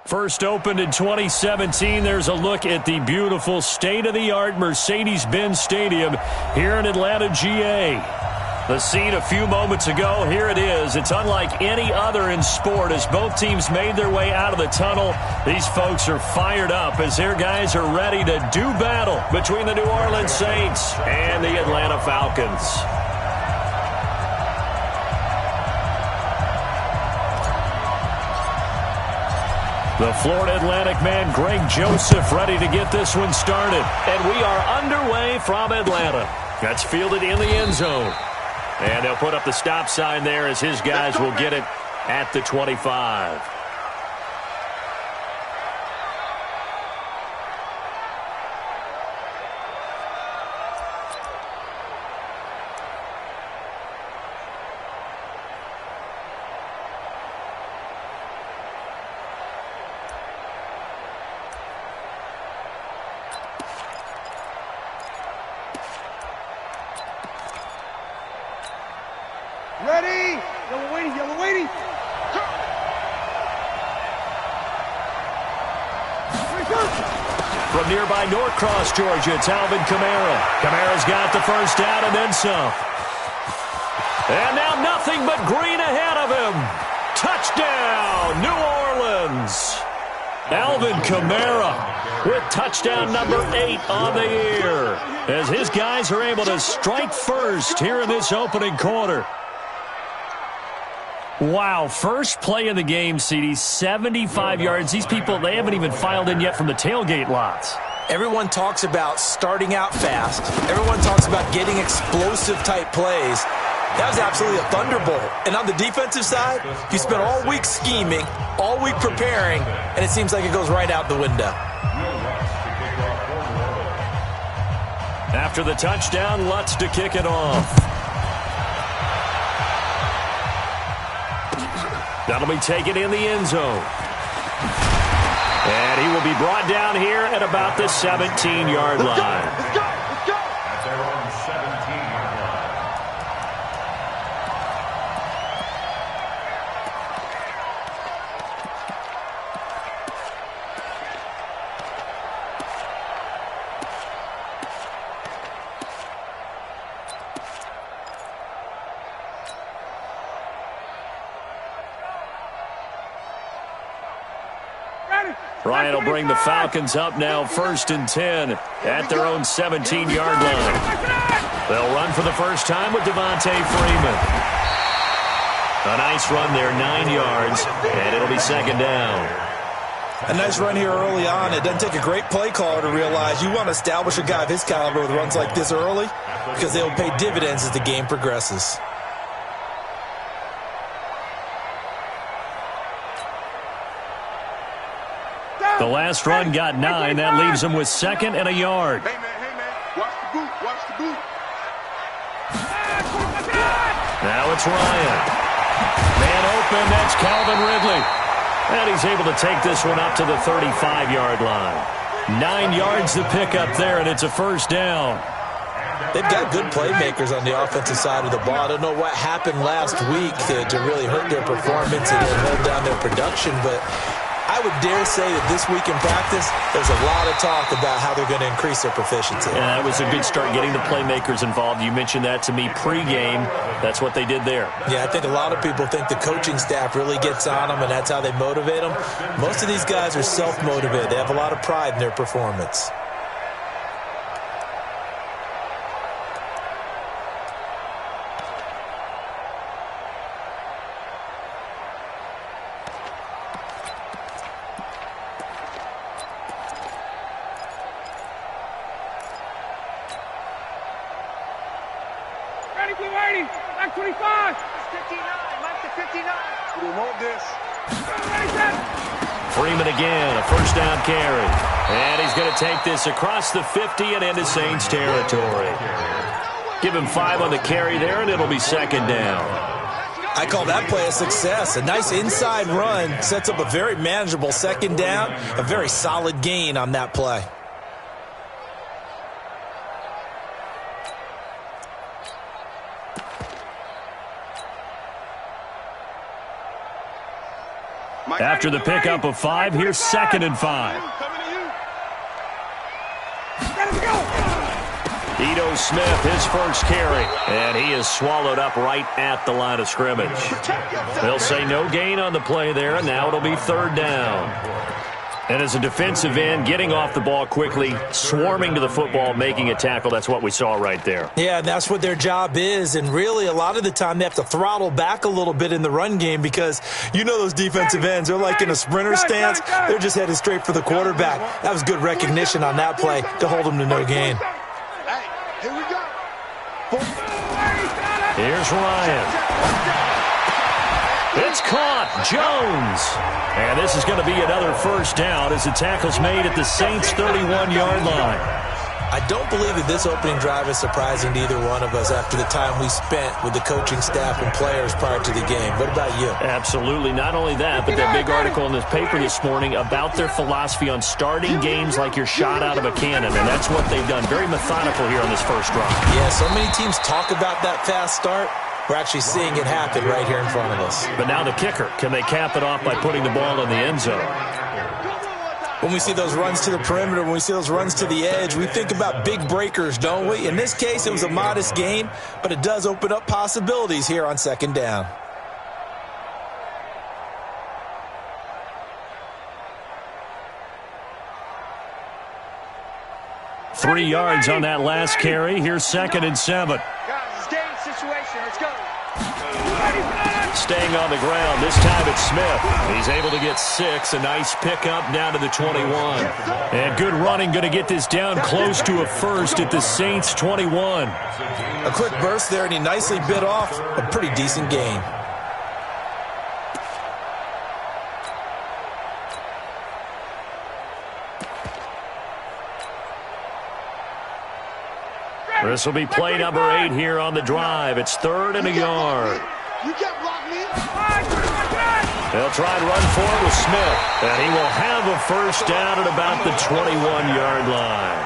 First opened in 2017, there's a look at the beautiful state-of-the-art Mercedes-Benz Stadium here in Atlanta, GA. The scene a few moments ago, here it is. It's unlike any other in sport as both teams made their way out of the tunnel. These folks are fired up as their guys are ready to do battle between the New Orleans Saints and the Atlanta Falcons. The Florida Atlantic man, Greg Joseph, ready to get this one started. And we are underway from Atlanta. That's fielded in the end zone. And they'll put up the stop sign there as his guys will get it at the 25. Ready? Yellow waiting, yellow waiting. From nearby Norcross, Georgia, it's Alvin Kamara. Kamara's got the first down and then some. And now nothing but green ahead of him. Touchdown, New Orleans. Alvin Kamara with touchdown number 8 on the year as his guys are able to strike first here in this opening quarter. Wow, first play of the game, CD, 75 yards. These people, they haven't even filed in yet from the tailgate lots. Everyone talks about starting out fast. Everyone talks about getting explosive-type plays. That was absolutely a thunderbolt. And on the defensive side, you spent all week scheming, all week preparing, and it seems like it goes right out the window. After the touchdown, Lutz to kick it off. That'll be taken in the end zone. And he will be brought down here at about the 17-yard line. Let's go, let's go. That's their own 17-yard line. Ryan will bring the Falcons up now, 1st and 10 at their own 17-yard line. They'll run for the first time with Devontae Freeman. A nice run there, 9 yards, and it'll be second down. A nice run here early on. It doesn't take a great play caller to realize you want to establish a guy of his caliber with runs like this early because they'll pay dividends as the game progresses. The last run got 9. That leaves him with 2nd and a yard. Hey, man, watch the boot, watch the boot. Now it's Ryan. Man open, that's Calvin Ridley. And he's able to take this one up to the 35-yard line. 9 yards to pick up there, and it's a first down. They've got good playmakers on the offensive side of the ball. I don't know what happened last week to really hurt their performance and then hold down their production, but I would dare say that this week in practice, there's a lot of talk about how they're going to increase their proficiency. And that was a good start, getting the playmakers involved. You mentioned that to me pregame. That's what they did there. Yeah, I think a lot of people think the coaching staff really gets on them, and that's how they motivate them. Most of these guys are self-motivated. They have a lot of pride in their performance. Back 25. 59. Mark the 59. We don't want this. Freeman again, a first down carry. And he's going to take this across the 50 and into Saints territory. Give him 5 on the carry there, and it'll be second down. I call that play a success. A nice inside run sets up a very manageable second down, a very solid gain on that play. After the pickup of 5, here's 2nd and 5. Ito Smith, his first carry, and he is swallowed up right at the line of scrimmage. They'll say no gain on the play there, and now it'll be 3rd down. And as a defensive end, getting off the ball quickly, swarming to the football, making a tackle, that's what we saw right there. Yeah, that's what their job is, and really a lot of the time they have to throttle back a little bit in the run game because you know those defensive ends, they're like in a sprinter stance. They're just headed straight for the quarterback. That was good recognition on that play to hold them to no gain. Here we go. Here's Ryan. It's caught. Jones. And this is going to be another 1st down as the tackle's made at the Saints' 31-yard line. I don't believe that this opening drive is surprising to either one of us after the time we spent with the coaching staff and players prior to the game. What about you? Absolutely. Not only that, but that big article in this paper this morning about their philosophy on starting games like you're shot out of a cannon, and that's what they've done. Very methodical here on this first drive. Yeah, so many teams talk about that fast start. We're actually seeing it happen right here in front of us. But now the kicker. Can they cap it off by putting the ball in the end zone? When we see those runs to the perimeter, when we see those runs to the edge, we think about big breakers, don't we? In this case, it was a modest gain, but it does open up possibilities here on 2nd down. Three yards on that last carry. Here's 2nd and 7. Guys, it's game situation. Let's go. Staying on the ground. This time it's Smith. He's able to get 6. A nice pickup down to the 21. And good running. Going to get this down close to a 1st at the Saints' 21. A quick burst there, and he nicely bit off a pretty decent gain. This will be play number 8 here on the drive. It's 3rd and a yard. You can't block me. They'll try and run forward with Smith. And he will have a 1st down at about the 21-yard line.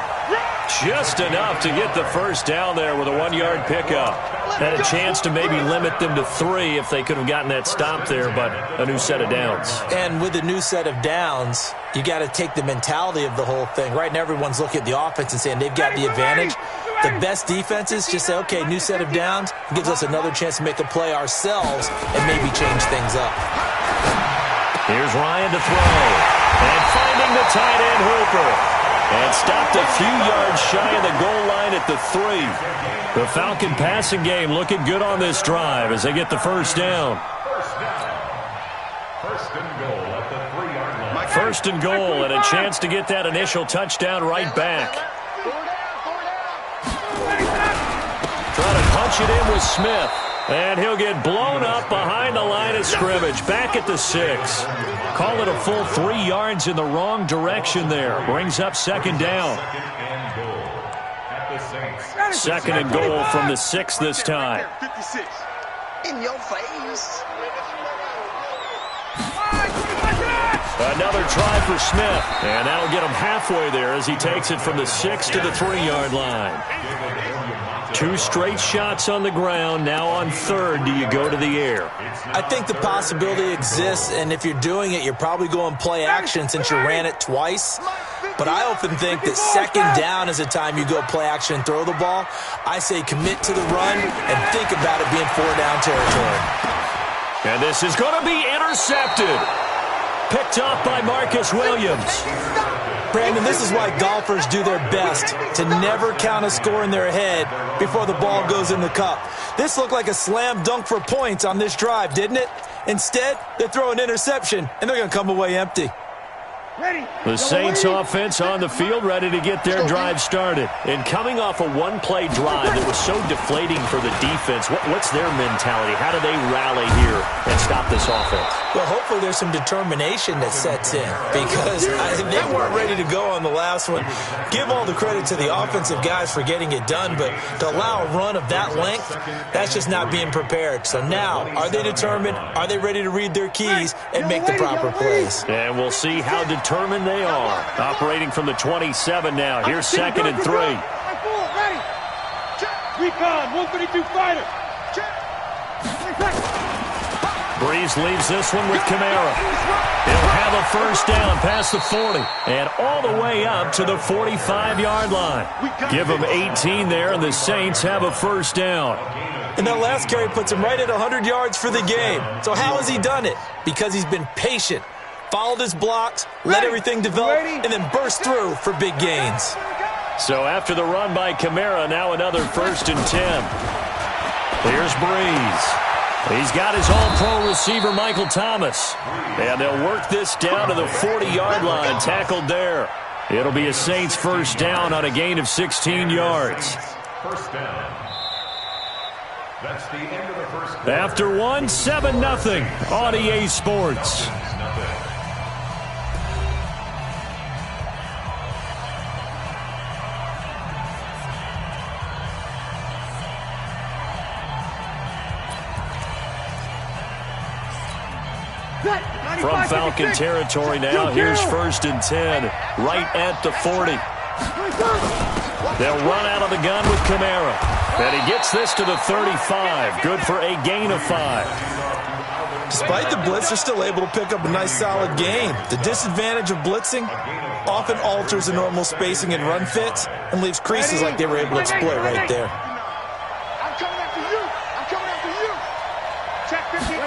Just enough to get the 1st down there with a 1-yard pickup. Had a chance to maybe limit them to 3 if they could have gotten that stop there, but a new set of downs. And with a new set of downs, you got to take the mentality of the whole thing. Right now, everyone's looking at the offense and saying they've got the advantage. The best defenses just say, okay, new set of downs, gives us another chance to make a play ourselves and maybe change things up. Here's Ryan to throw. And finding the tight end Hooper. And stopped a few yards shy of the goal line at the 3. The Falcon passing game looking good on this drive as they get the 1st down. 1st and goal at the 3-yard line. 1st and goal and a chance to get that initial touchdown right back. Trying to punch it in with Smith. And he'll get blown up behind the line of scrimmage. Back at the 6. Call it a full 3 yards in the wrong direction there. Brings up 2nd down. 2nd and goal from the 6 this time. 56. In your face. Another try for Smith. And that'll get him halfway there as he takes it from the 6 to the 3-yard line. 2 straight shots on the ground. Now on 3rd, do you go to the air? I think the possibility exists, and if you're doing it, you're probably going play action since you ran it twice. But I often think that 2nd down is the time you go play action and throw the ball. I say commit to the run and think about it being 4-down territory. And this is going to be intercepted. Picked off by Marcus Williams. Brandon, this is why golfers do their best to never count a score in their head before the ball goes in the cup. This looked like a slam dunk for points on this drive, didn't it? Instead, they throw an interception, and they're going to come away empty. The Saints offense on the field ready to get their drive started. And coming off a one-play drive that was so deflating for the defense, what's their mentality? How do they rally here and stop this offense? Well, hopefully there's some determination that sets in because they weren't ready to go on the last one. Give all the credit to the offensive guys for getting it done, but to allow a run of that length, that's just not being prepared. So now, are they determined? Are they ready to read their keys and make the proper plays? And we'll see how determined they are. Operating from the 27 now. Here's 2nd and 3. Recon, 132 fighter. Breeze leaves this one with Kamara. He'll have a first down past the 40 and all the way up to the 45-yard line. Give them 18 there, and the Saints have a first down. And that last carry puts him right at 100 yards for the game. So how has he done it? Because he's been patient, followed his blocks, let everything develop, and then burst through for big gains. So after the run by Kamara, now another 1st and 10. Here's Breeze. He's got his all-pro receiver, Michael Thomas. And they'll work this down to the 40-yard line, tackled there. It'll be a Saints first down on a gain of 16 yards. First down. That's the end of the first quarter. After 7-0 on EA Sports. From Falcon territory now, here's 1st and 10, right at the 40. They'll run out of the gun with Kamara. And he gets this to the 35, good for a gain of 5. Despite the blitz, they're still able to pick up a nice solid gain. The disadvantage of blitzing often alters the normal spacing and run fits and leaves creases like they were able to exploit right there. I'm coming after you. I'm coming after you. Check 15.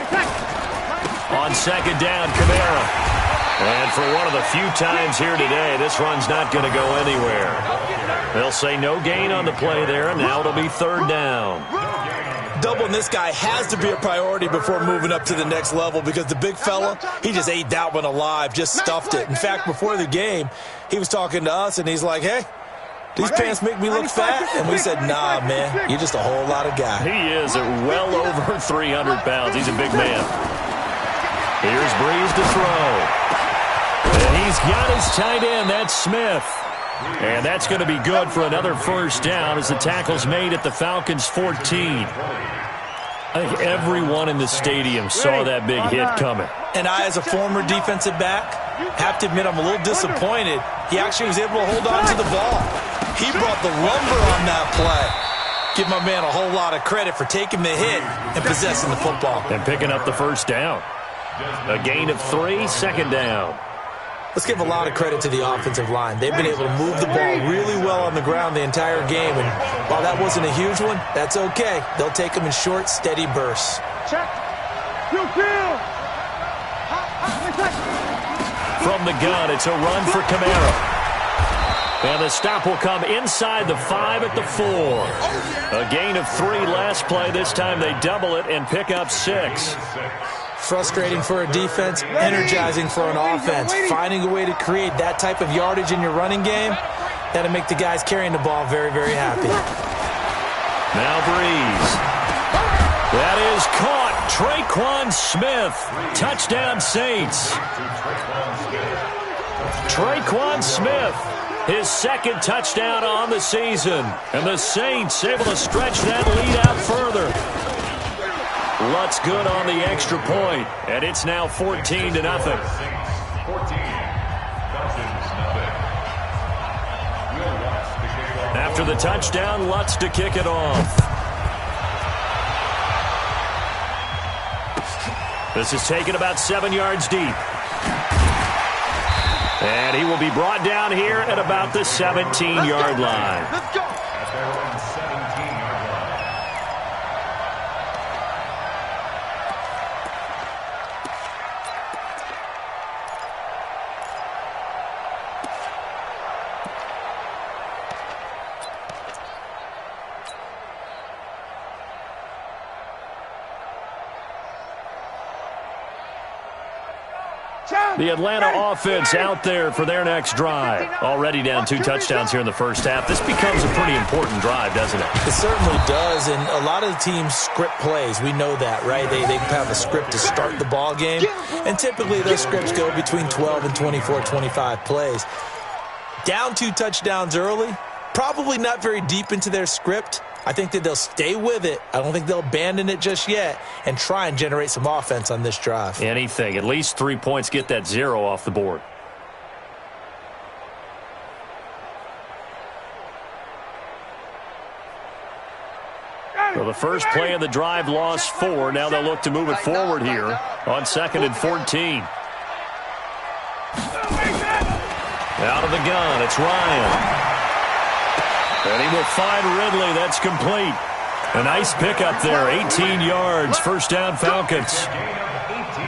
On 2nd down, Kamara. And for one of the few times here today, this run's not going to go anywhere. They'll say no gain on the play there, and now it'll be 3rd down. Doubling this guy has to be a priority before moving up to the next level because the big fella, he just ate that one alive, just stuffed it. In fact, before the game, he was talking to us, and he's like, hey, these pants make me look fat? And we said, nah, man, you're just a whole lot of guy. He is at well over 300 pounds. He's a big man. Here's Breeze to throw. And he's got his tight end. That's Smith. And that's going to be good for another first down as the tackle's made at the Falcons' 14. I think everyone in the stadium saw that big hit coming. And I, as a former defensive back, have to admit I'm a little disappointed. He actually was able to hold on to the ball. He brought the lumber on that play. Give my man a whole lot of credit for taking the hit and possessing the football. And picking up the first down. A gain of 3, 2nd down. Let's give a lot of credit to the offensive line. They've been able to move the ball really well on the ground the entire game. And while that wasn't a huge one, that's okay. They'll take them in short, steady bursts. Check. From the gun, it's a run for Kamara. And the stop will come inside the 5 at the 4. A gain of 3 last play. This time they double it and pick up 6. Frustrating for a defense, energizing for an offense. Finding a way to create that type of yardage in your running game, that'll make the guys carrying the ball very, very happy. Now Breeze. That is caught. Traquan Smith. Touchdown Saints. Traquan Smith. His 2nd touchdown on the season. And the Saints able to stretch that lead out further. Lutz good on the extra point, and it's now 14-0. After the touchdown, Lutz to kick it off. This is taken about 7 yards deep. And he will be brought down here at about the 17-yard line. Let's go. The Atlanta offense out there for their next drive. Already down 2 touchdowns here in the first half. This becomes a pretty important drive, doesn't it? It certainly does, and a lot of the teams script plays. We know that, right? They have a script to start the ball game, and typically those scripts go between 12 and 24, 25 plays. Down 2 touchdowns early, probably not very deep into their script. I think that they'll stay with it. I don't think they'll abandon it just yet and try and generate some offense on this drive. Anything. At least 3 points, get that 0 off the board. So the first play of the drive lost 4. Now they'll look to move it forward here on 2nd and 14. Out of the gun, it's Ryan. And he will find Ridley. That's complete. A nice pickup there, 18 yards, first down Falcons.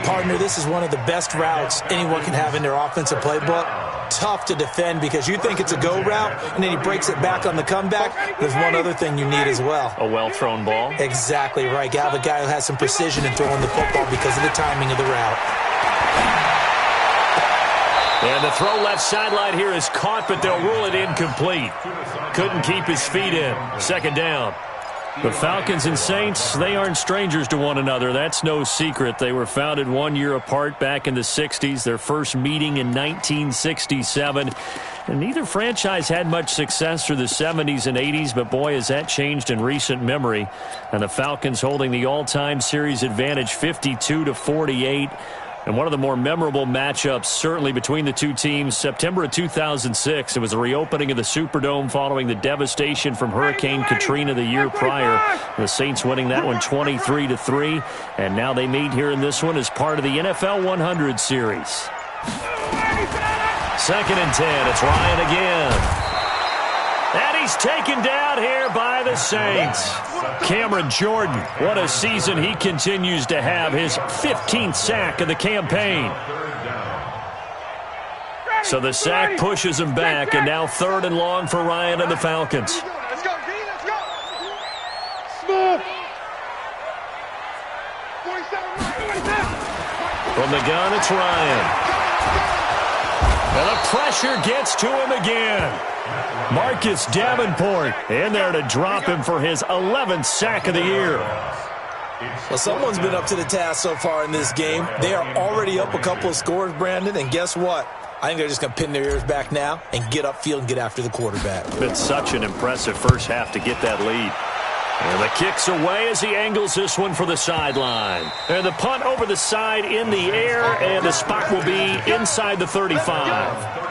Partner, this is one of the best routes anyone can have in their offensive playbook. Tough to defend because you think it's a go route, and then he breaks it back on the comeback. There's one other thing you need as well. A well-thrown ball? Exactly right. You have a guy who has some precision in throwing the football because of the timing of the route. And the throw left sideline here is caught, but they'll rule it incomplete. Couldn't keep his feet in. Second down. The Falcons and Saints, they aren't strangers to one another. That's no secret. They were founded 1 year apart back in the 60s. Their first meeting in 1967. And neither franchise had much success through the 70s and 80s, but boy, has that changed in recent memory. And the Falcons holding the all-time series advantage 52-48. And one of the more memorable matchups, certainly between the two teams, September of 2006. It was the reopening of the Superdome following the devastation from Hurricane Katrina the year prior. The Saints winning that one 23-3. And now they meet here in this one as part of the NFL 100 series. 2nd and 10. It's Ryan again. And he's taken down here by the Saints. Cameron Jordan, what a season he continues to have. His 15th sack of the campaign. So the sack pushes him back, and now 3rd and long for Ryan and the Falcons. Let's go, D, let's go. Smooth. 47. From the gun, it's Ryan. And the pressure gets to him again. Marcus Davenport in there to drop him for his 11th sack of the year. Well, someone's been up to the task so far in this game. They are already up a couple of scores, Brandon, and guess what? I think they're just going to pin their ears back now and get upfield and get after the quarterback. Been such an impressive first half to get that lead. And the kick's away as he angles this one for the sideline. And the punt over the side in the air, and the spot will be inside the 35.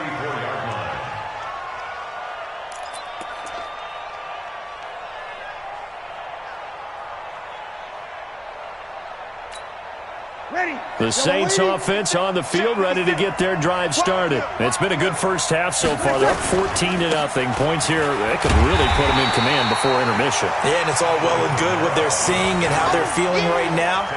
The Saints offense on the field, ready to get their drive started. It's been a good first half so far. They're up 14-0. Points here, they could really put them in command before intermission. Yeah, and it's all well and good what they're seeing and how they're feeling right now.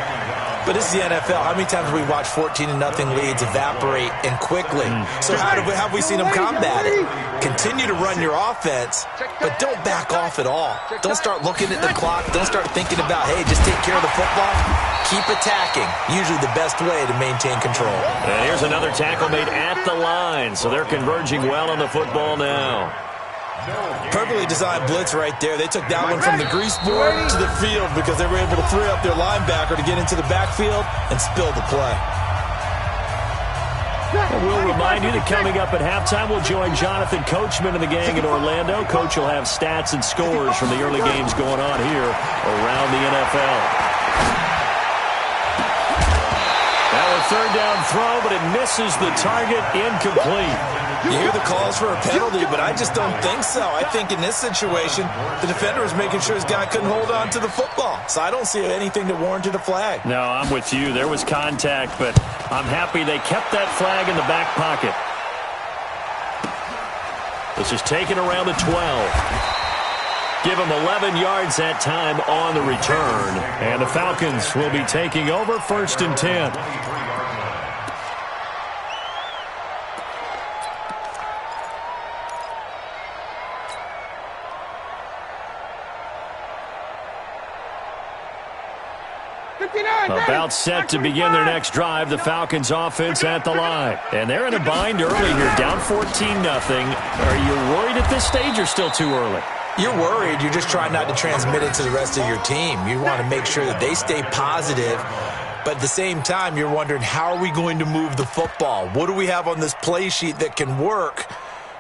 But this is the NFL. How many times have we watched 14-0 leads evaporate and quickly? So how have we seen them combat it? Continue to run your offense, but don't back off at all. Don't start looking at the clock. Don't start thinking about, hey, just take care of the football. Keep attacking. Usually the best way to maintain control. And here's another tackle made at the line, so they're converging well on the football now. Perfectly designed blitz right there. They took that one from the grease board to the field because they were able to free up their linebacker to get into the backfield and spill the play. And we'll remind you that coming up at halftime, we'll join Jonathan Coachman and the gang in Orlando. Coach will have stats and scores from the early games going on here around the NFL. Now a third down throw, but it misses the target, incomplete. You hear the calls for a penalty, but I just don't think so. I think in this situation, the defender was making sure his guy couldn't hold on to the football. So I don't see anything that warranted a flag. No, I'm with you. There was contact, but I'm happy they kept that flag in the back pocket. This is taken around the 12. Give him 11 yards that time on the return. And the Falcons will be taking over 1st and 10. About set to begin their next drive, the Falcons offense at the line. And they're in a bind early here, down 14-0. Are you worried at this stage or still too early? You're worried. You're just trying not to transmit it to the rest of your team. You want to make sure that they stay positive. But at the same time, you're wondering, how are we going to move the football? What do we have on this play sheet that can work?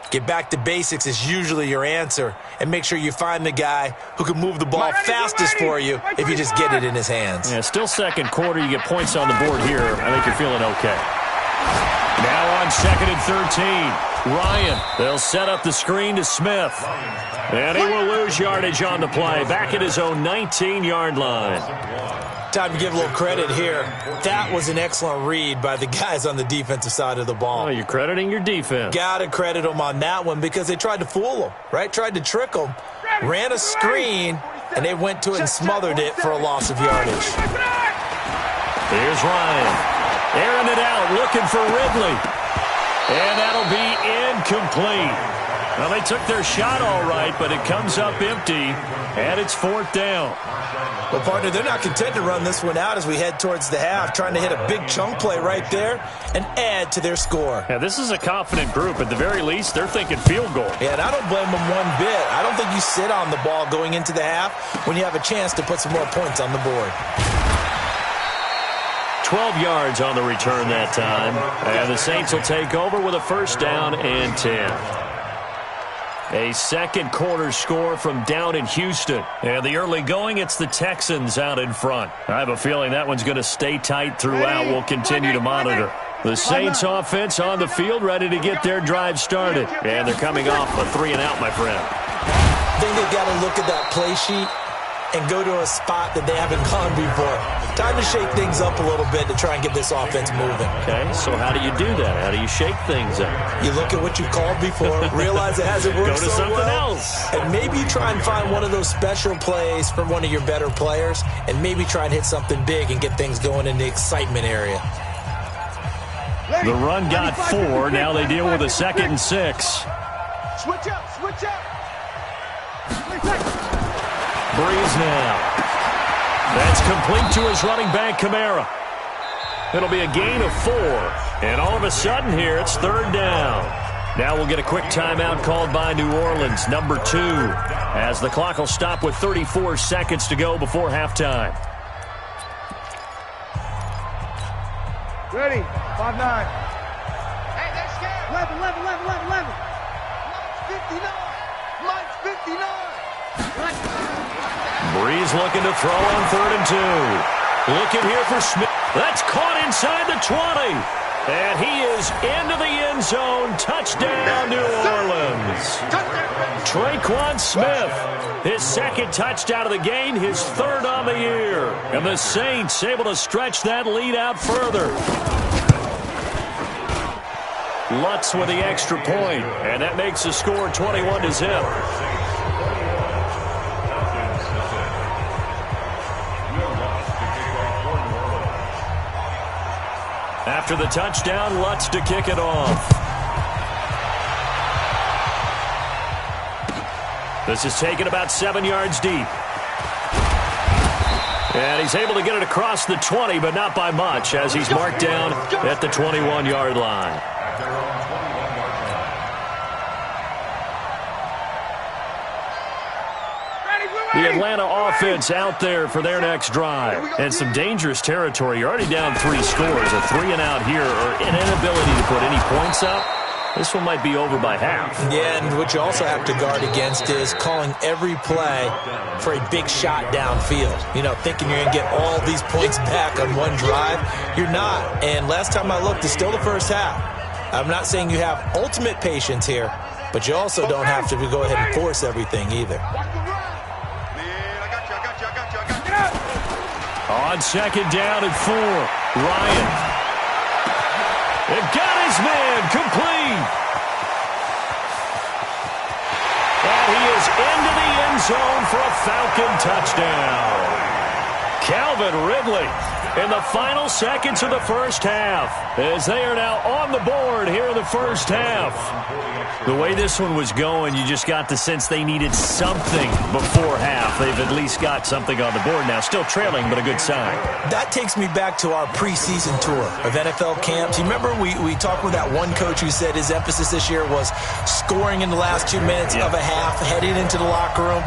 Get back to basics is usually your answer. And make sure you find the guy who can move the ball fastest for you if you just get it in his hands. Yeah, still second quarter. You get points on the board here. I think you're feeling okay. Now on 2nd and 13. Ryan, they'll set up the screen to Smith. And he will lose yardage on the play. Back at his own 19-yard line. Time to give a little credit here. That was an excellent read by the guys on the defensive side of the ball. Oh, you're crediting your defense. Got to credit them on that one because they tried to fool them, right? Tried to trick them. Ran a screen, and they went to it and smothered it for a loss of yardage. Here's Ryan. Airing it out, looking for Ridley. And that'll be incomplete. Well, they took their shot all right, but it comes up empty, and it's 4th down. Well, partner, they're not content to run this one out as we head towards the half, trying to hit a big chunk play right there and add to their score. Yeah, this is a confident group. At the very least, they're thinking field goal. Yeah, and I don't blame them one bit. I don't think you sit on the ball going into the half when you have a chance to put some more points on the board. 12 yards on the return that time. And the Saints will take over with a 1st down and 10. A second quarter score from down in Houston. And the early going, it's the Texans out in front. I have a feeling that one's going to stay tight throughout. We'll continue to monitor. The Saints offense on the field, ready to get their drive started. And they're coming off a 3-and-out, my friend. I think they've got to look at that play sheet and go to a spot that they haven't gone before. Time to shake things up a little bit to try and get this offense moving. Okay, so how do you do that? How do you shake things up? You look at what you called before, realize it hasn't worked so well. Go to something else. And maybe try and find one of those special plays from one of your better players, and maybe try and hit something big and get things going in the excitement area. The run got 4. Now they deal with a 2nd and 6. Switch up, switch up. Breeze now. That's complete to his running back, Kamara. It'll be a gain of 4. And all of a sudden here, it's 3rd down. Now we'll get a quick timeout called by New Orleans, number 2, as the clock will stop with 34 seconds to go before halftime. Ready, 5-9. Hey, they're scared. 11. Mike's 59. Breeze looking to throw on 3rd and 2. Looking here for Smith. That's caught inside the 20. And he is into the end zone. Touchdown, New Orleans. Traquan Smith, his 2nd touchdown of the game, his 3rd on the year. And the Saints able to stretch that lead out further. Lutz with the extra point, and that makes the score 21-0. After the touchdown, Lutz to kick it off. This is taken about 7 yards deep. And he's able to get it across the 20, but not by much, as he's marked down at the 21-yard line. The Atlanta offense out there for their next drive. And some dangerous territory. You're already down 3 scores. A 3-and-out here, or an inability to put any points up. This one might be over by half. Yeah, and what you also have to guard against is calling every play for a big shot downfield. You know, thinking you're going to get all these points back on one drive. You're not. And last time I looked, it's still the first half. I'm not saying you have ultimate patience here, but you also don't have to go ahead and force everything either. On 2nd down and 4, Ryan. They've got his man complete. And he is into the end zone for a Falcon touchdown. Calvin Ridley in the final seconds of the first half, as they are now on the board here in the first half. The way this one was going, you just got the sense they needed something before half. They've at least got something on the board now. Still trailing, but a good sign. That takes me back to our preseason tour of NFL camps. You remember we talked with that one coach who said his emphasis this year was scoring in the last 2 minutes of a half, heading into the locker room.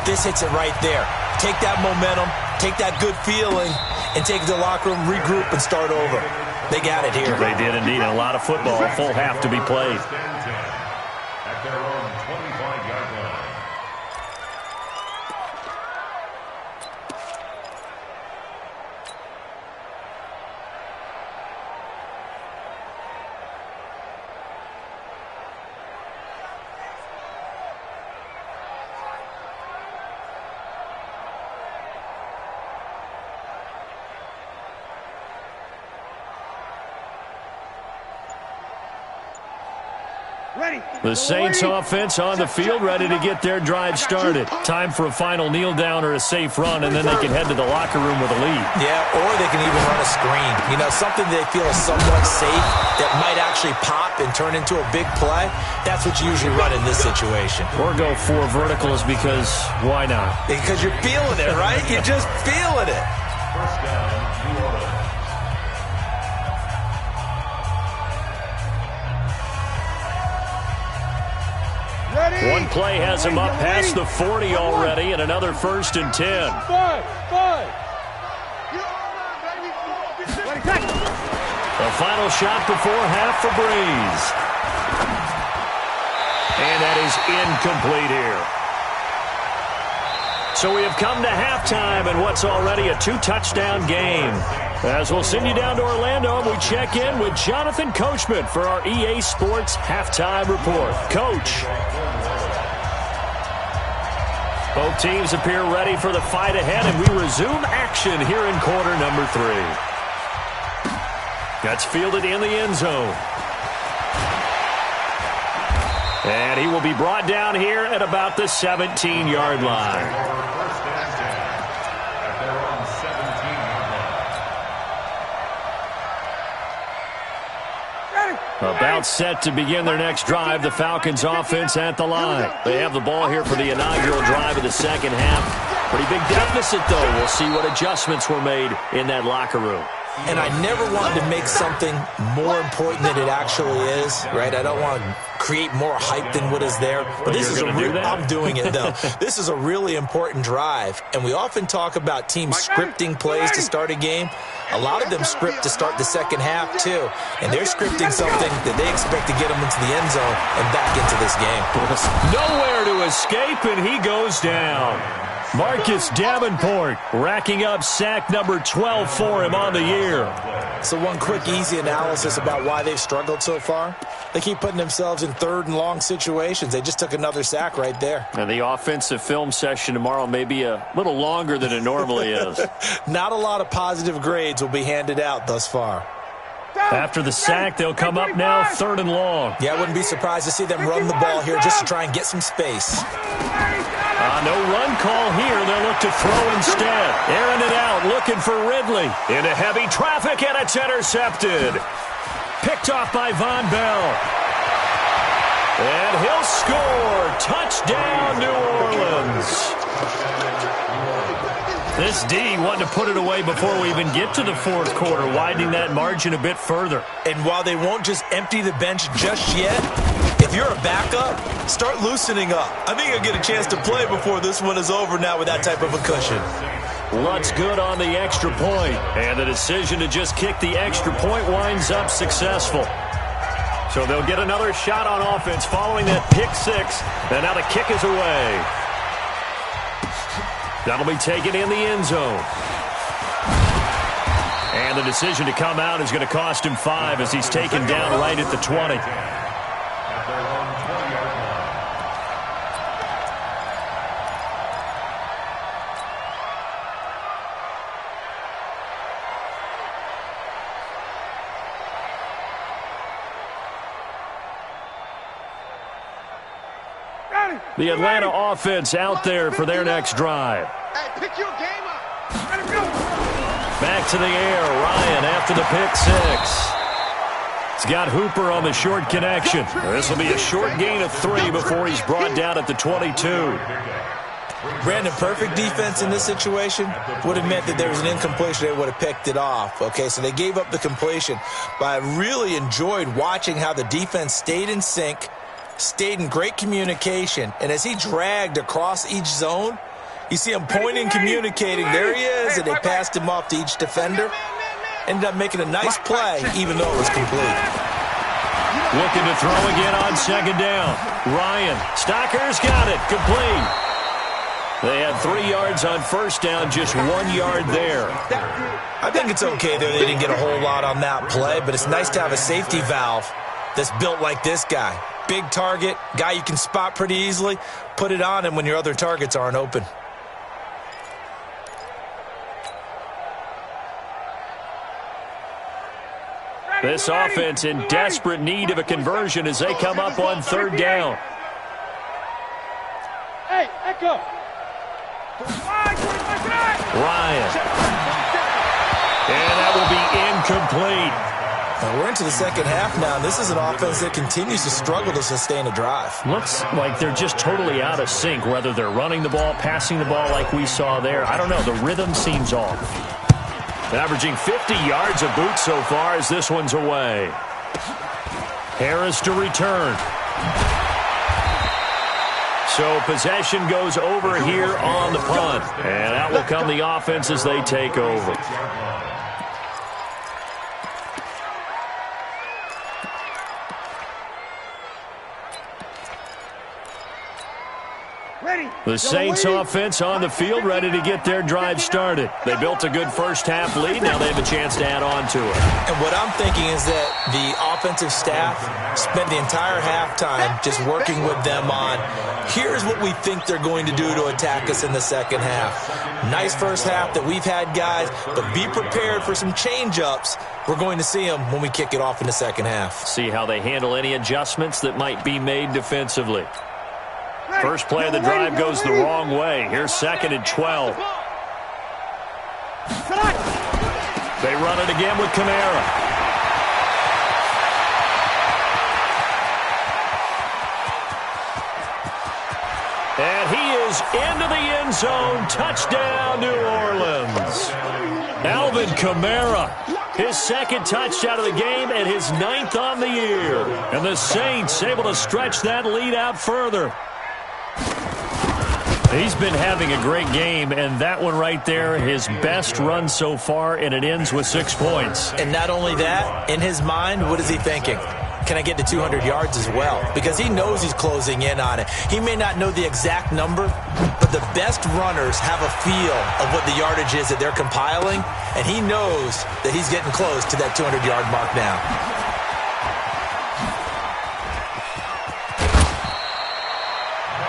This hits it right there. Take that momentum, take that good feeling, and take it to the locker room, regroup, and start over. They got it here. They did indeed. A lot of football, a full half to be played. At their own 25-yard line. The Saints offense on the field, ready to get their drive started. Time for a final kneel down or a safe run, and then they can head to the locker room with a lead. Yeah, or they can even run a screen. You know, something they feel is somewhat safe that might actually pop and turn into a big play. That's what you usually run in this situation. Or go 4 verticals because why not? Because you're feeling it, right? You're just feeling it. First down, New Orleans. One play has him up past the 40 already, and another 1st and 10. The final shot before half for Breeze. And that is incomplete here. So we have come to halftime in what's already a 2-touchdown game. As we'll send you down to Orlando, we check in with Jonathan Coachman for our EA Sports Halftime Report. Coach. Both teams appear ready for the fight ahead, and we resume action here in quarter number 3. That's fielded in the end zone. And he will be brought down here at about the 17-yard line. About set to begin their next drive, the Falcons offense at the line. They have the ball here for the inaugural drive of the second half. Pretty big deficit, though. We'll see what adjustments were made in that locker room. And I never wanted to make something more important than it actually is, right? I don't want to create more hype than what is there. But this is I'm doing it, though. This is a really important drive. And we often talk about teams scripting plays to start a game. A lot of them script to start the second half, too. And they're scripting something that they expect to get them into the end zone and back into this game. Nowhere to escape, and he goes down. Marcus Davenport racking up sack number 12 for him on the year. So one quick, easy analysis about why they've struggled so far. They keep putting themselves in 3rd and long situations. They just took another sack right there. And the offensive film session tomorrow may be a little longer than it normally is. Not a lot of positive grades will be handed out thus far. After the sack, they'll come up now 3rd and long. Yeah, I wouldn't be surprised to see them run the ball here just to try and get some space. No run call here. They'll look to throw instead. Airing it out, looking for Ridley. Into heavy traffic, and it's intercepted. Picked off by Von Bell. And he'll score. Touchdown, New Orleans. This D wanting to put it away before we even get to the 4th quarter, widening that margin a bit further. And while they won't just empty the bench just yet, if you're a backup, start loosening up. I think you'll get a chance to play before this one is over now with that type of a cushion. Lutz good on the extra point, and the decision to just kick the extra point winds up successful. So they'll get another shot on offense following that pick 6, and now the kick is away. That'll be taken in the end zone. And the decision to come out is going to cost him 5 as he's taken down right at the 20. The Atlanta offense out there for their next drive. Hey, pick your game up. Let him go. Back to the air. Ryan after the pick 6. He's got Hooper on the short connection. This will be a short gain of 3 before he's brought down at the 22. Brandon, perfect defense in this situation would have meant that there was an incompletion. They would have picked it off. Okay, so they gave up the completion. But I really enjoyed watching how the defense stayed in sync, stayed in great communication, and as he dragged across each zone, you see him pointing, communicating. There he is, and they passed him off to each defender. Ended up making a nice play, even though it was complete. Looking to throw again on 2nd down. Ryan, Stocker's got it, complete. They had 3 yards on 1st down, just 1 yard there. I think it's okay there. They didn't get a whole lot on that play, but it's nice to have a safety valve that's built like this guy. Big target, guy you can spot pretty easily. Put it on him when your other targets aren't open. This offense in desperate need of a conversion as they come up on third down. Hey, Echo. Ryan. And that will be incomplete. We're into the second half now. This is an offense that continues to struggle to sustain a drive. Looks like they're just totally out of sync, whether they're running the ball, passing the ball like we saw there. I don't know. The rhythm seems off. Averaging 50 yards a boot so far as this one's away. Harris to return. So possession goes over here on the punt. And out will come the offense as they take over. The Saints offense on the field, ready to get their drive started. They built a good first half lead. Now they have a chance to add on to it. And what I'm thinking is that the offensive staff spent the entire halftime just working with them on, here's what we think they're going to do to attack us in the second half. Nice first half that we've had, guys, but be prepared for some change-ups. We're going to see them when we kick it off in the second half. See how they handle any adjustments that might be made defensively. First play of the drive goes the wrong way. Here's 2nd and 12. They run it again with Kamara. And he is into the end zone. Touchdown, New Orleans. Alvin Kamara, his 2nd touchdown of the game and his 9th on the year. And the Saints able to stretch that lead out further. He's been having a great game, and that one right there, his best run so far, and it ends with 6 points. And not only that, in his mind, what is he thinking? Can I get to 200 yards as well? Because he knows he's closing in on it. He may not know the exact number, but the best runners have a feel of what the yardage is that they're compiling, and he knows that he's getting close to that 200-yard mark now.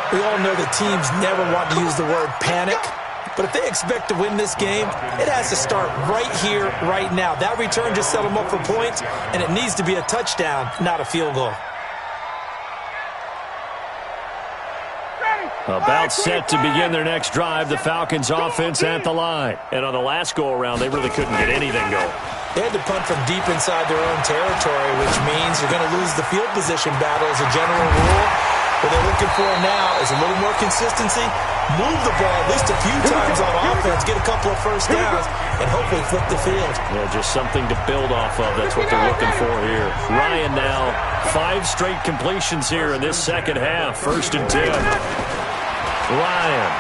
We all know that teams never want to use the word panic, but if they expect to win this game, it has to start right here, right now. That return just set them up for points, and it needs to be a touchdown, not a field goal. About set to begin their next drive, the Falcons offense at the line. And on the last go-around, they really couldn't get anything going. They had to punt from deep inside their own territory, which means you're going to lose the field position battle as a general rule. What they're looking for now is a little more consistency, move the ball at least a few times on offense, get a couple of first downs, and hopefully flip the field. Yeah, just something to build off of. That's what they're looking for here. Ryan now, 5 straight completions here in this second half. 1st and 10. Ryan.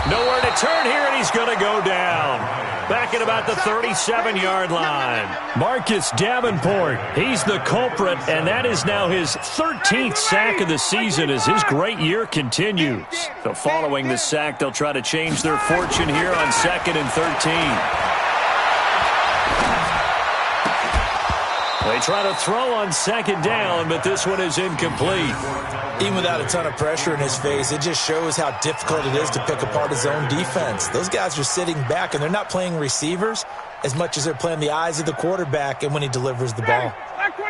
Nowhere to turn here, and he's going to go down. Back at about the 37-yard line. Marcus Davenport, he's the culprit, and that is now his 13th sack of the season as his great year continues. So following the sack, they'll try to change their fortune here on 2nd and 13. They try to throw on 2nd down, but this one is incomplete. Even without a ton of pressure in his face, it just shows how difficult it is to pick apart his own defense. Those guys are sitting back, and they're not playing receivers as much as they're playing the eyes of the quarterback and when he delivers the ball.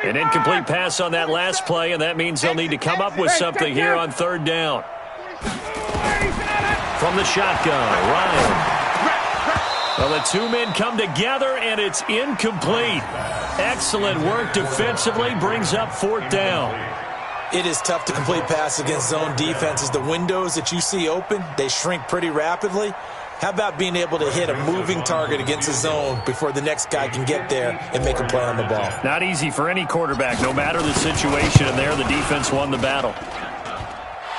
An incomplete pass on that last play, and that means they'll need to come up with something here on 3rd down. From the shotgun, Ryan. Well, the 2 men come together, and it's incomplete. Excellent work defensively, brings up 4th down. It is tough to complete passes against zone defenses. The windows that you see open, they shrink pretty rapidly. How about being able to hit a moving target against a zone before the next guy can get there and make a play on the ball? Not easy for any quarterback, no matter the situation, and there the defense won the battle.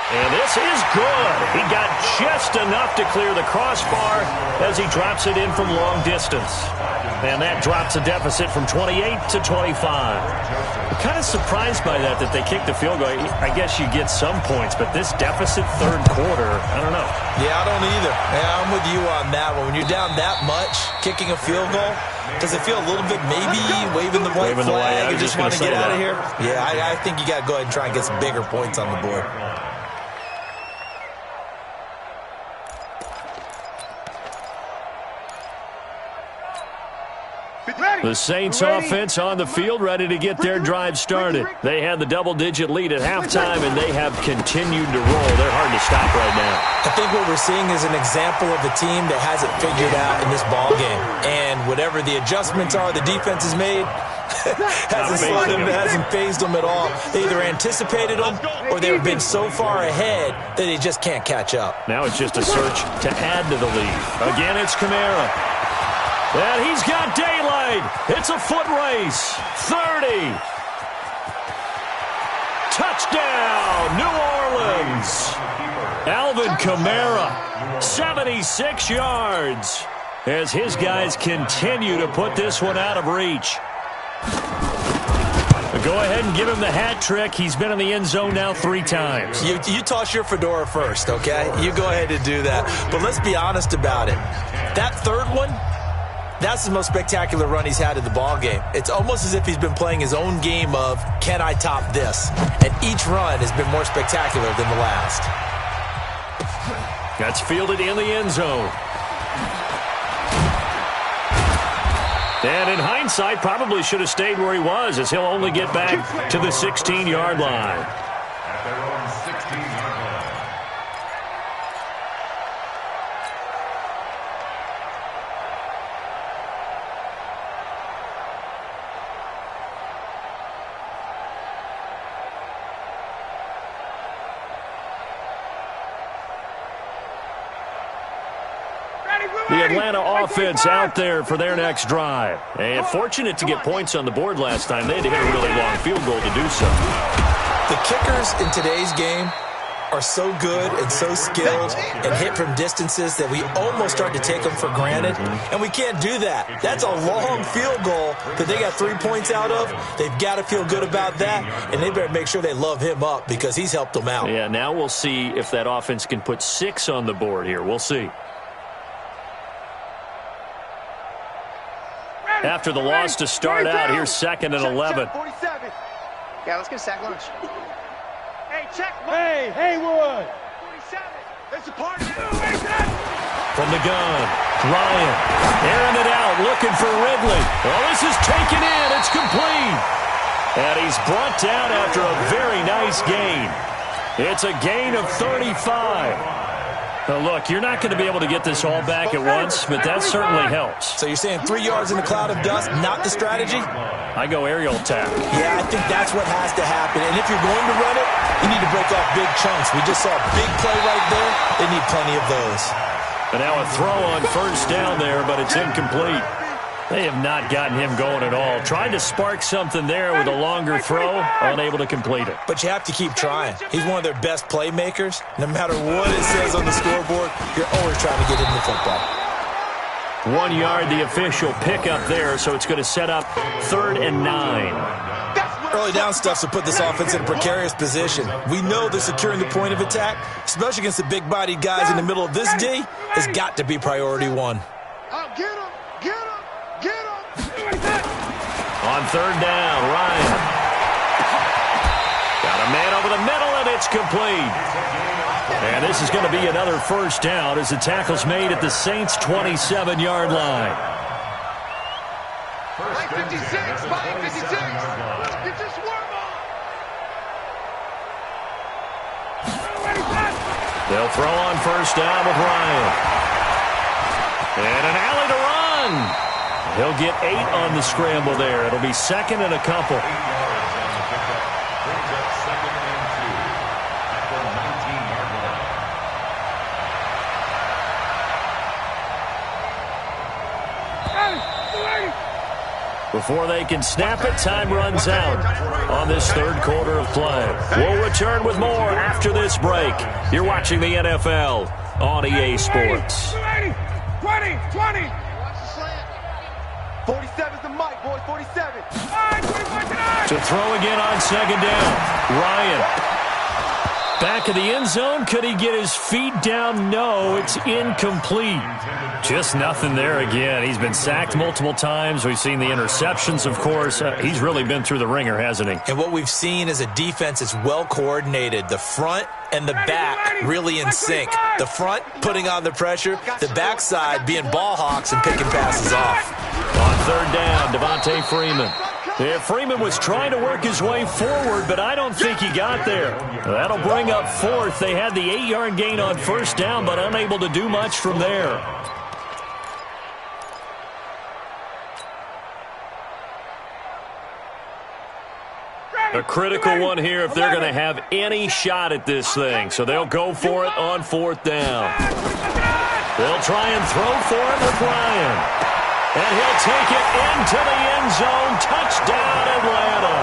And this is good. He got just enough to clear the crossbar as he drops it in from long distance. And that drops a deficit from 28 to 25. I'm kind of surprised by that they kicked the field goal. I guess you get some points, but this deficit 3rd quarter, I don't know. Yeah, I don't either. Yeah, I'm with you on that one. When you're down that much, kicking a field goal, does it feel a little bit maybe waving the white flag? You just want to get out of here? Yeah, I think you got to go ahead and try and get some bigger points on the board. The Saints offense on the field, ready to get their drive started. They had the double-digit lead at halftime, and they have continued to roll. They're hard to stop right now. I think what we're seeing is an example of a team that has it figured out in this ball game. And whatever the adjustments are the defense has made, hasn't fazed them at all. They either anticipated them or they've been so far ahead that they just can't catch up. Now it's just a search to add to the lead. Again, it's Kamara. And he's got daylight. It's a foot race. 30. Touchdown, New Orleans. Alvin Kamara, 76 yards, as his guys continue to put this one out of reach. Go ahead and give him the hat trick. He's been in the end zone now 3 times. You toss your fedora first, okay? You go ahead and do that. But let's be honest about it. That third one, that's the most spectacular run he's had in the ball game. It's almost as if he's been playing his own game of, can I top this? And each run has been more spectacular than the last. That's fielded in the end zone. And in hindsight, probably should have stayed where he was, as he'll only get back to the 16-yard line. At their own 16-yard line. The Atlanta offense out there for their next drive. And fortunate to get points on the board last time. They had to hit a really long field goal to do so. The kickers in today's game are so good and so skilled and hit from distances that we almost start to take them for granted. And we can't do that. That's a long field goal that they got 3 points out of. They've got to feel good about that, and they better make sure they love him up because he's helped them out. Yeah, now we'll see if that offense can put 6 on the board here. We'll see. After the loss to start out, here's 2nd and 11. 47. Yeah, let's get a sack lunch. Hey, check. Hey, Haywood. 47. That's a party. From the gun, Ryan airing it out, looking for Ridley. Well, this is taken in. It's complete. And he's brought down after a very nice gain. It's a gain of 35. Now, look, you're not going to be able to get this all back at once, but that certainly helps. So you're saying 3 yards in a cloud of dust, not the strategy? I go aerial attack. Yeah, I think that's what has to happen. And if you're going to run it, you need to break off big chunks. We just saw a big play right there. They need plenty of those. And now a throw on first down there, but it's incomplete. They have not gotten him going at all. Tried to spark something there with a longer throw, unable to complete it. But you have to keep trying. He's one of their best playmakers. No matter what it says on the scoreboard, you're always trying to get him the football. 1 yard, the official pickup there, so it's going to set up 3rd and 9. Early down stuff to put this offense in a precarious position. We know that securing the point of attack, especially against the big-bodied guys in the middle of this D, has got to be priority 1. Get him. Get him. Get him. On 3rd down, Ryan. Got a man over the middle, and it's complete. And this is going to be another first down as the tackle's made at the Saints' 27-yard line. 556. 556. Get your swarm on. They'll throw on first down with Ryan. And an alley to run. He'll get 8 on the scramble there. It'll be 2nd and a couple. 8 yards on the pickup. Brings up 2nd and 2 at the 19-yard line. Before they can snap it, time runs out on this 3rd quarter of play. We'll return with more after this break. You're watching the NFL on EA Sports. 20. 47's the mic, boys. 47. To throw again on 2nd down. Ryan. Back of the end zone. Could he get his feet down? No, it's incomplete. Just nothing there again. He's been sacked multiple times. We've seen the interceptions, of course. He's really been through the ringer, hasn't he? And what we've seen is a defense that's well coordinated. The front and the back really in sync. The front putting on the pressure. The backside being ball hawks and picking passes off. On third down, Devontae Freeman. Yeah, Freeman was trying to work his way forward, but I don't think he got there. That'll bring up fourth. They had the 8-yard gain on first down, but unable to do much from there. A critical one here if they're going to have any shot at this thing. So they'll go for it on fourth down. They'll try and throw for it with Ryan. And he'll take it into the end zone. Touchdown, Atlanta.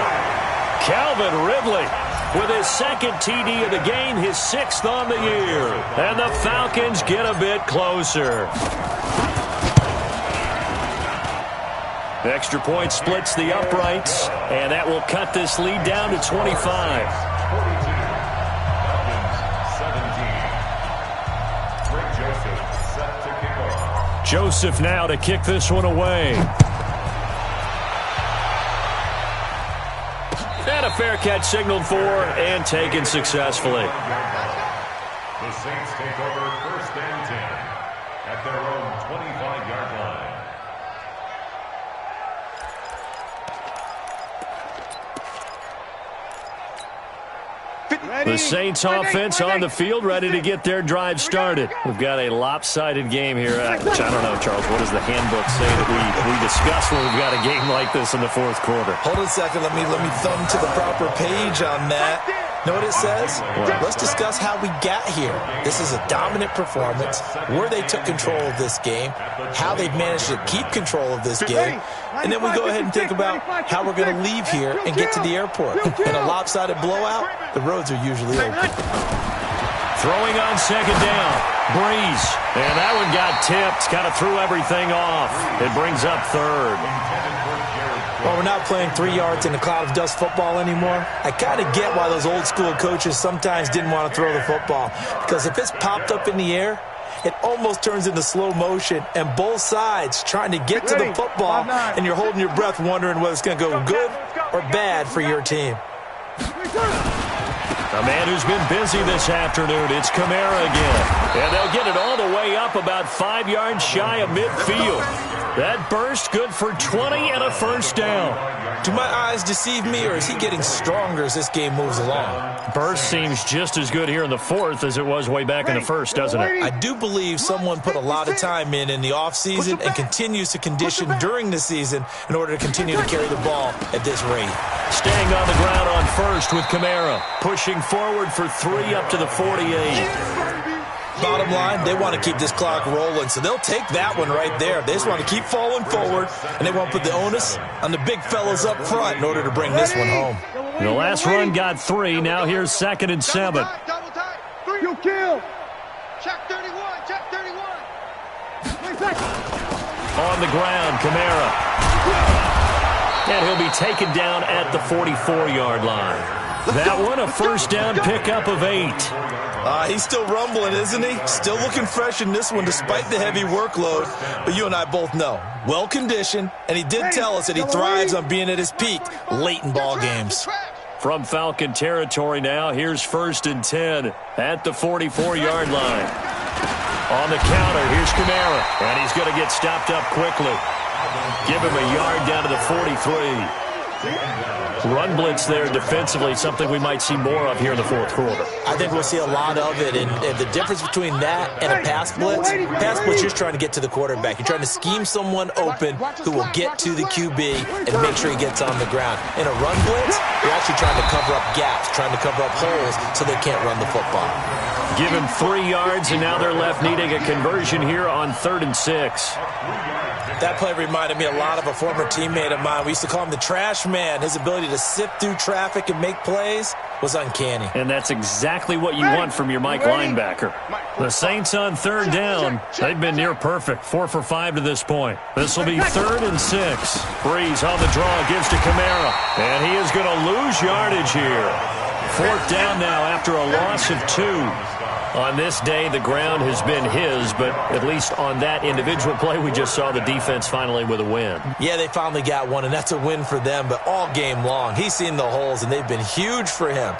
Calvin Ridley with his second TD of the game, his 6th on the year. And the Falcons get a bit closer. The extra point splits the uprights, and that will cut this lead down to 25. 42, Falcons 17. Greg Joseph set to kick off. Joseph now to kick this one away. And a fair catch signaled for and taken successfully. The Saints take over 1st and 10 at their own 25-yard line. The Saints offense on the field, ready to get their drive started. We've got a lopsided game here, which I don't know, Charles. What does the handbook say that we discuss when we've got a game like this in the fourth quarter? Hold on a second. Let me thumb to the proper page on that. Know what it says? Let's discuss how we got here. This is a dominant performance, where they took control of this game, how they've managed to keep control of this game, and then we go ahead and think about how we're going to leave here and get to the airport. In a lopsided blowout, the roads are usually open. Throwing on second down, Breeze. And that one got tipped, kind of threw everything off. It brings up third. Well, we're not playing 3 yards in a cloud of dust football anymore. I kind of get why those old school coaches sometimes didn't want to throw the football. Because if it's popped up in the air, it almost turns into slow motion, and both sides trying to get to the football, and you're holding your breath wondering whether it's going to go good or bad for your team. A man who's been busy this afternoon, it's Kamara again. And they'll get it all the way up about 5 yards shy of midfield. That burst good for 20 and a first down. Do my eyes deceive me, or is he getting stronger as this game moves along? Burst seems just as good here in the fourth as it was way back in the first, doesn't it? I do believe someone put a lot of time in the offseason and continues to condition during the season in order to continue to carry the ball at this rate. Staying on the ground on first with Kamara. Pushing forward for 3 up to the 48. Bottom line, they want to keep this clock rolling, so they'll take that one right there. They just want to keep falling forward, and they want to put the onus on the big fellas up front in order to bring this one home. The last run got 3. Now here's 2nd and 7. Double time. 3. You kill. Check 31. Check 31. On the ground, Kamara. And he'll be taken down at the 44-yard line. That one, a first down pickup of 8. He's still rumbling, isn't he? Still looking fresh in this one despite the heavy workload. But you and I both know, well-conditioned, and he did tell us that he thrives on being at his peak late in ball games. From Falcon territory now, here's 1st and 10 at the 44-yard line. On the counter, here's Kamara, and he's going to get stopped up quickly. Give him a yard down to the 43. Run blitz there defensively, something we might see more of here in the fourth quarter. I think we'll see a lot of it, and the difference between that and a pass blitz, you're just trying to get to the quarterback. You're trying to scheme someone open who will get to the QB and make sure he gets on the ground. In a run blitz, you're actually trying to cover up gaps, trying to cover up holes so they can't run the football. Give him 3 yards, and now they're left needing a conversion here on 3rd and 6. That play reminded me a lot of a former teammate of mine. We used to call him the trash man. His ability to sift through traffic and make plays was uncanny. And that's exactly what you want from your Mike linebacker. The Saints on 3rd down. They've been near perfect, 4 for 5 to this point. This will be 3rd and 6. Breeze on the draw, gives to Kamara. And he is going to lose yardage here. 4th down now after a loss of 2. On this day, the ground has been his, but at least on that individual play, we just saw the defense finally with a win. Yeah, they finally got one, and that's a win for them, but all game long, he's seen the holes, and they've been huge for him.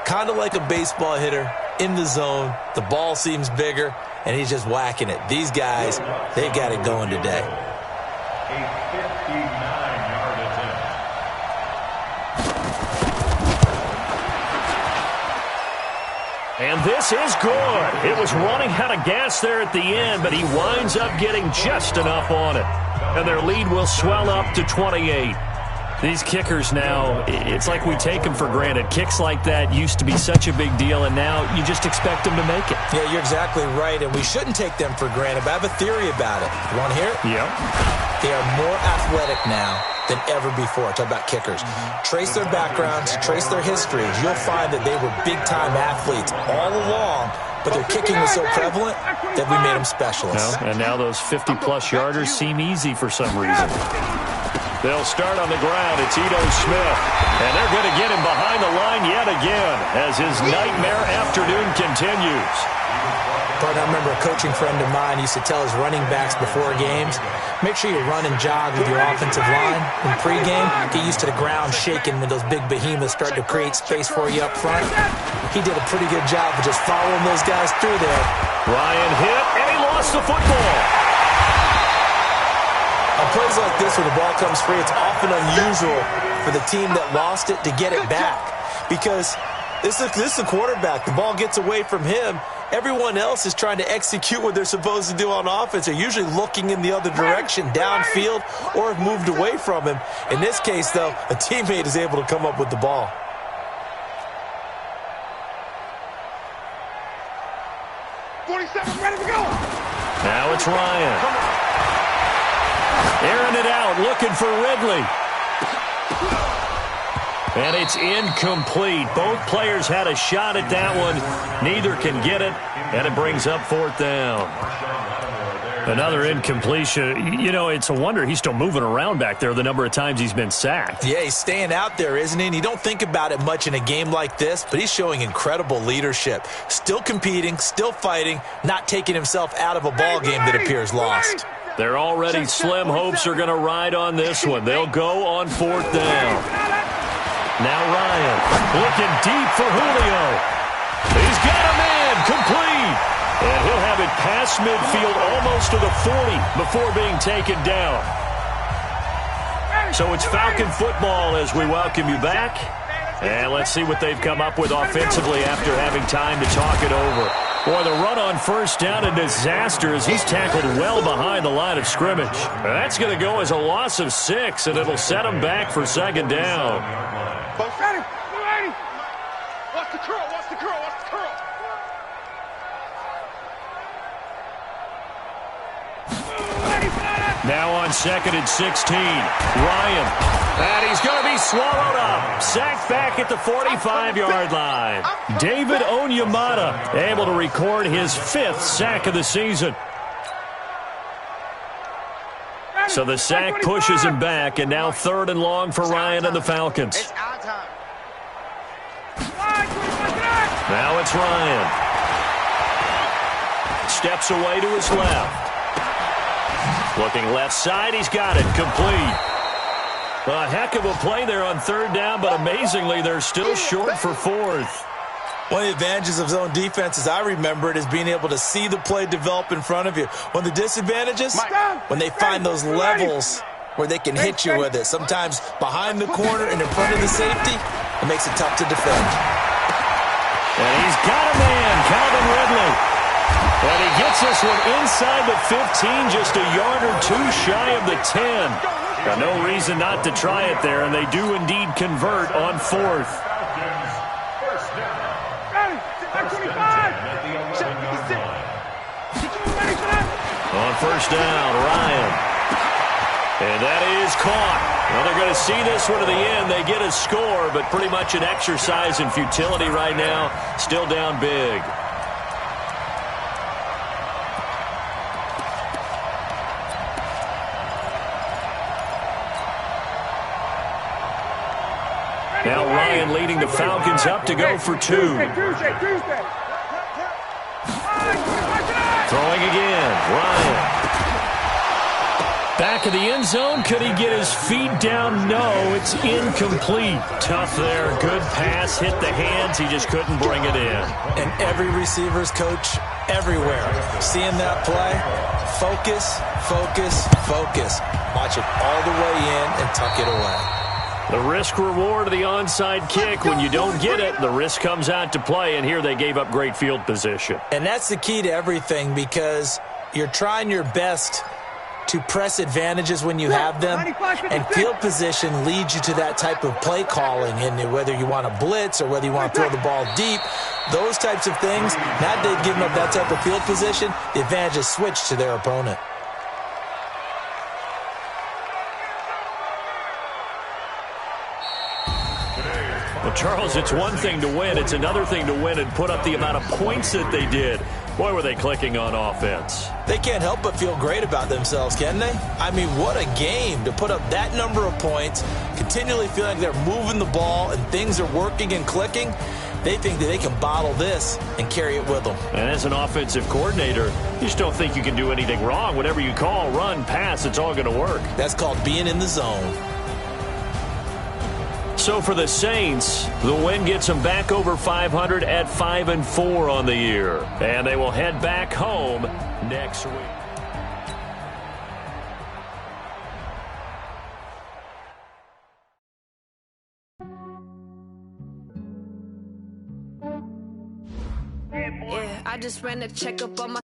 Kind of like a baseball hitter in the zone. The ball seems bigger, and he's just whacking it. These guys, they've got it going today. a 59-yard attempt. And this is good. It was running out of gas there at the end, but he winds up getting just enough on it. And their lead will swell up to 28. These kickers now, it's like we take them for granted. Kicks like that used to be such a big deal, and now you just expect them to make it. Yeah, you're exactly right, and we shouldn't take them for granted, but I have a theory about it. You want to hear it? Yep. They are more athletic now than ever before. Talk about kickers. Trace their backgrounds, trace their histories. You'll find that they were big-time athletes all along, but their kicking was so prevalent that we made them specialists. And now those 50-plus yarders seem easy for some reason. They'll start on the ground. It's Ito Smith. And they're going to get him behind the line yet again as his nightmare afternoon continues. But I remember a coaching friend of mine used to tell his running backs before games, make sure you run and jog with your offensive line. In pregame, get used to the ground shaking when those big behemoths start to create space for you up front. He did a pretty good job of just following those guys through there. Ryan hit, and he lost the football. On plays like this where the ball comes free, it's often unusual for the team that lost it to get it back. Because this is the quarterback. The ball gets away from him. Everyone else is trying to execute what they're supposed to do on offense. They're usually looking in the other direction, downfield, or have moved away from him. In this case, though, a teammate is able to come up with the ball. Ready to go. Now it's Ryan. Airing it out, looking for Ridley. And it's incomplete. Both players had a shot at that one. Neither can get it, and it brings up fourth down. Another incompletion. You know, it's a wonder he's still moving around back there the number of times he's been sacked. Yeah, he's staying out there, isn't he? And you don't think about it much in a game like this, but he's showing incredible leadership. Still competing, still fighting, not taking himself out of a ball game that appears lost. Their already slim hopes are going to ride on this one. They'll go on fourth down. Now Ryan looking deep for Julio. He's got a man complete. And he'll have it past midfield almost to the 40 before being taken down. So it's Falcon football as we welcome you back. And let's see what they've come up with offensively after having time to talk it over. Boy, the run on first down, a disaster as he's tackled well behind the line of scrimmage. That's going to go as a loss of 6, and it'll set him back for second down. Ready. Watch the curl. Watch the curl. Watch the curl. Now on second and 16, Ryan. And he's going to be swallowed up. Sacked back at the 45-yard line. David Onyemata able to record his 5th sack of the season. So the sack pushes him back, and now 3rd and long for Ryan and the Falcons. It's our time. Now it's Ryan. Steps away to his left. Looking left side, he's got it, complete. A heck of a play there on 3rd down, but amazingly, they're still short for 4th. One of the advantages of zone defense, as I remember it, is being able to see the play develop in front of you. One of the disadvantages, when they find those levels where they can hit you with it, sometimes behind the corner and in front of the safety, it makes it tough to defend. And he's got a man, Calvin Ridley. And he gets this one inside the 15, just a yard or 2 shy of the 10. Now, no reason not to try it there, and they do indeed convert on 4th. On first down, Ryan. And that is caught. Well, they're going to see this one to the end. They get a score, but pretty much an exercise in futility right now. Still down big. Now Ryan leading the Falcons up to go for 2. Throwing again, Ryan. Back of the end zone. Could he get his feet down? No, it's incomplete. Tough there. Good pass. Hit the hands. He just couldn't bring it in. And every receiver's coach everywhere, seeing that play, Focus, focus, focus. Watch it all the way in and tuck it away. The risk-reward of the onside kick. When you don't get it, the risk comes out to play, and here they gave up great field position. And that's the key to everything, because you're trying your best to press advantages when you have them, and field position leads you to that type of play calling, and whether you want to blitz or whether you want to throw the ball deep, those types of things. Now that they've given up that type of field position, the advantage is switched to their opponent. Well, Charles, it's one thing to win. It's another thing to win and put up the amount of points that they did. Boy, were they clicking on offense. They can't help but feel great about themselves, can they? I mean, what a game to put up that number of points, continually feeling like they're moving the ball and things are working and clicking. They think that they can bottle this and carry it with them. And as an offensive coordinator, you just don't think you can do anything wrong. Whatever you call, run, pass, it's all going to work. That's called being in the zone. So for the Saints, the win gets them back over 500 at 5-4 on the year. And they will head back home next week. Yeah, I just ran a checkup on my